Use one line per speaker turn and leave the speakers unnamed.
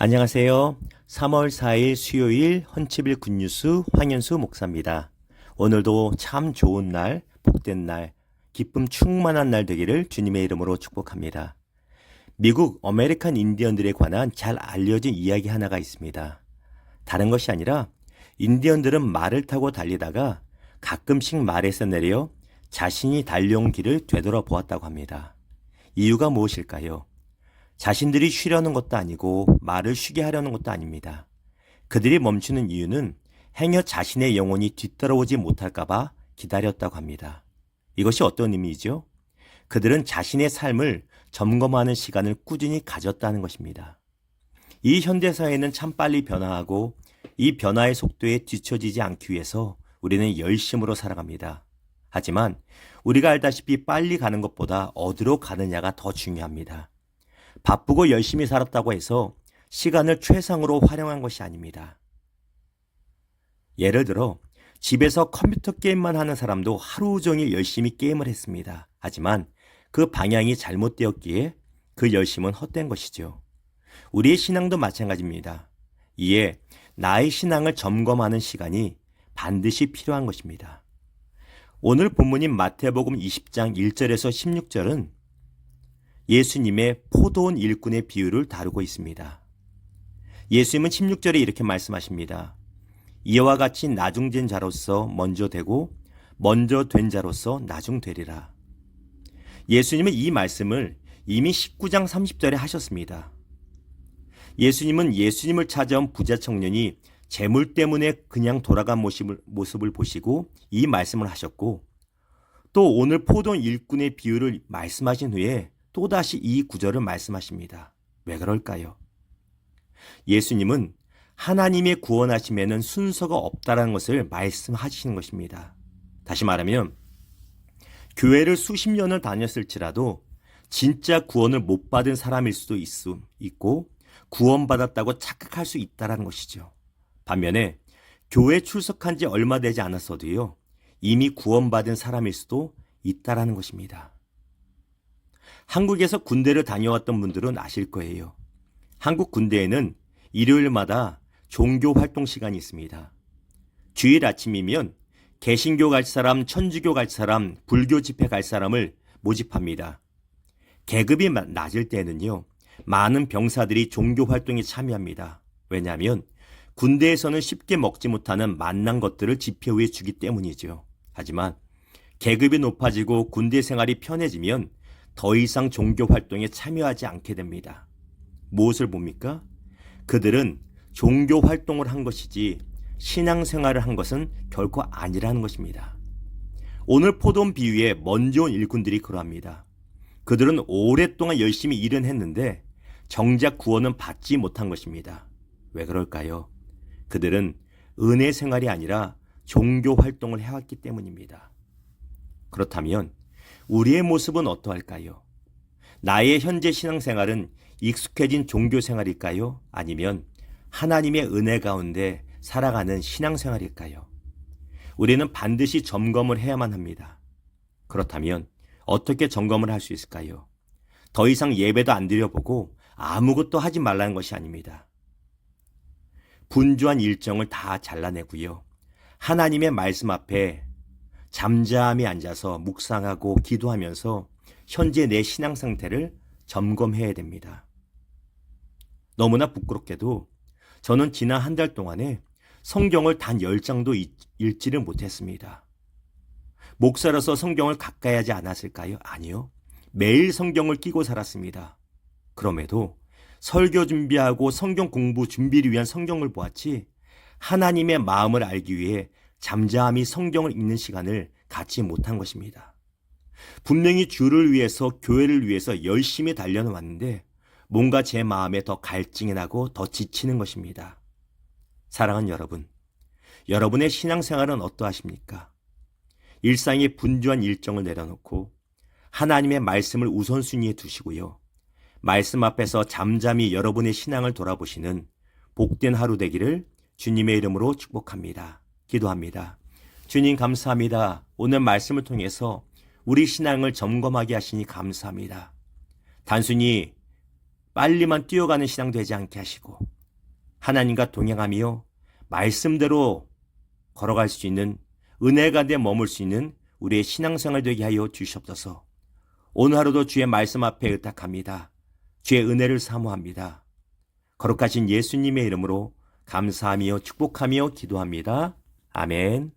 안녕하세요. 3월 4일 수요일 헌치빌 굿뉴스 황현수 목사입니다. 오늘도 참 좋은 날, 복된 날, 기쁨 충만한 날 되기를 주님의 이름으로 축복합니다. 미국 어메리칸 인디언들에 관한 잘 알려진 이야기 하나가 있습니다. 다른 것이 아니라 인디언들은 말을 타고 달리다가 가끔씩 말에서 내려 자신이 달려온 길을 되돌아보았다고 합니다. 이유가 무엇일까요? 자신들이 쉬려는 것도 아니고 말을 쉬게 하려는 것도 아닙니다. 그들이 멈추는 이유는 행여 자신의 영혼이 뒤따라오지 못할까봐 기다렸다고 합니다. 이것이 어떤 의미이죠? 그들은 자신의 삶을 점검하는 시간을 꾸준히 가졌다는 것입니다. 이 현대사회는 참 빨리 변화하고 이 변화의 속도에 뒤처지지 않기 위해서 우리는 열심으로 살아갑니다. 하지만 우리가 알다시피 빨리 가는 것보다 어디로 가느냐가 더 중요합니다. 바쁘고 열심히 살았다고 해서 시간을 최상으로 활용한 것이 아닙니다. 예를 들어 집에서 컴퓨터 게임만 하는 사람도 하루 종일 열심히 게임을 했습니다. 하지만 그 방향이 잘못되었기에 그 열심은 헛된 것이죠. 우리의 신앙도 마찬가지입니다. 이에 나의 신앙을 점검하는 시간이 반드시 필요한 것입니다. 오늘 본문인 마태복음 20장 1절에서 16절은 예수님의 포도원 일꾼의 비유를 다루고 있습니다. 예수님은 16절에 이렇게 말씀하십니다. 이와 같이 나중된 자로서 먼저 되고 먼저 된 자로서 나중되리라. 예수님은 이 말씀을 이미 19장 30절에 하셨습니다. 예수님은 예수님을 찾아온 부자 청년이 재물 때문에 그냥 돌아간 모습을 보시고 이 말씀을 하셨고 또 오늘 포도원 일꾼의 비유를 말씀하신 후에 또다시 이 구절을 말씀하십니다. 왜 그럴까요? 예수님은 하나님의 구원하심에는 순서가 없다는 것을 말씀하시는 것입니다. 다시 말하면 교회를 수십 년을 다녔을지라도 진짜 구원을 못 받은 사람일 수도 있고 구원받았다고 착각할 수 있다는 것이죠. 반면에 교회에 출석한 지 얼마 되지 않았어도요. 이미 구원받은 사람일 수도 있다는 것입니다. 한국에서 군대를 다녀왔던 분들은 아실 거예요. 한국 군대에는 일요일마다 종교 활동 시간이 있습니다. 주일 아침이면 개신교 갈 사람, 천주교 갈 사람, 불교 집회 갈 사람을 모집합니다. 계급이 낮을 때는요. 많은 병사들이 종교 활동에 참여합니다. 왜냐하면 군대에서는 쉽게 먹지 못하는 맛난 것들을 집회 후에 주기 때문이죠. 하지만 계급이 높아지고 군대 생활이 편해지면 더 이상 종교 활동에 참여하지 않게 됩니다. 무엇을 봅니까? 그들은 종교 활동을 한 것이지 신앙생활을 한 것은 결코 아니라는 것입니다. 오늘 포도원 비유에 먼저 온 일꾼들이 그러합니다. 그들은 오랫동안 열심히 일은 했는데 정작 구원은 받지 못한 것입니다. 왜 그럴까요? 그들은 은혜 생활이 아니라 종교 활동을 해왔기 때문입니다. 그렇다면 우리의 모습은 어떠할까요? 나의 현재 신앙생활은 익숙해진 종교생활일까요? 아니면 하나님의 은혜 가운데 살아가는 신앙생활일까요? 우리는 반드시 점검을 해야만 합니다. 그렇다면 어떻게 점검을 할 수 있을까요? 더 이상 예배도 안 드려보고 아무것도 하지 말라는 것이 아닙니다. 분주한 일정을 다 잘라내고요. 하나님의 말씀 앞에 잠잠히 앉아서 묵상하고 기도하면서 현재 내 신앙 상태를 점검해야 됩니다. 너무나 부끄럽게도 저는 지난 한 달 동안에 성경을 단 10장도 읽지를 못했습니다. 목사로서 성경을 가까이 하지 않았을까요? 아니요. 매일 성경을 끼고 살았습니다. 그럼에도 설교 준비하고 성경 공부 준비를 위한 성경을 보았지 하나님의 마음을 알기 위해 잠잠히 성경을 읽는 시간을 갖지 못한 것입니다. 분명히 주를 위해서 교회를 위해서 열심히 달려왔는데 뭔가 제 마음에 더 갈증이 나고 더 지치는 것입니다. 사랑하는 여러분, 여러분의 신앙생활은 어떠하십니까? 일상의 분주한 일정을 내려놓고 하나님의 말씀을 우선순위에 두시고요. 말씀 앞에서 잠잠히 여러분의 신앙을 돌아보시는 복된 하루 되기를 주님의 이름으로 축복합니다. 기도합니다. 주님 감사합니다. 오늘 말씀을 통해서 우리 신앙을 점검하게 하시니 감사합니다. 단순히 빨리만 뛰어가는 신앙 되지 않게 하시고 하나님과 동행하며 말씀대로 걸어갈 수 있는 은혜 가운데 머물 수 있는 우리의 신앙생활 되게 하여 주시옵소서. 오늘 하루도 주의 말씀 앞에 의탁합니다. 주의 은혜를 사모합니다. 거룩하신 예수님의 이름으로 감사하며 축복하며 기도합니다. 아멘.